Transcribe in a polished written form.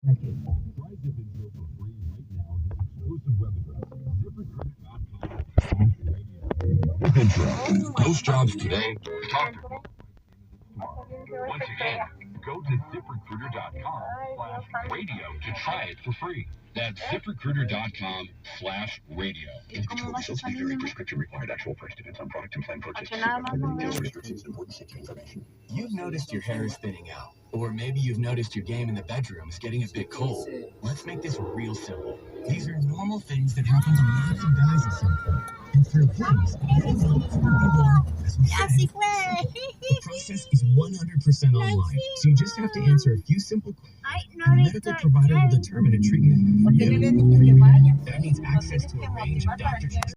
Okay. Try Zip Intro for free right now at this exclusive web address, ziprecruiter.com/radio. Zip Intro. Post jobs today. Talk to tomorrow. Once again, go to ziprecruiter.com/radio to try it for free. That's ziprecruiter.com/radio. Individual results may vary. Prescription required. Actual price depends on product and plan purchase. Sales restrictions and important safety information. You've noticed your hair is thinning out. Or maybe you've noticed your game in the bedroom is getting a bit cold. Let's make this real simple. These are normal things that happen to lots of guys at some point. And for things, as we said, the process is 100% online. So you just have to answer a few simple questions. And the medical provider will determine a treatment for you. That means access to a range of doctor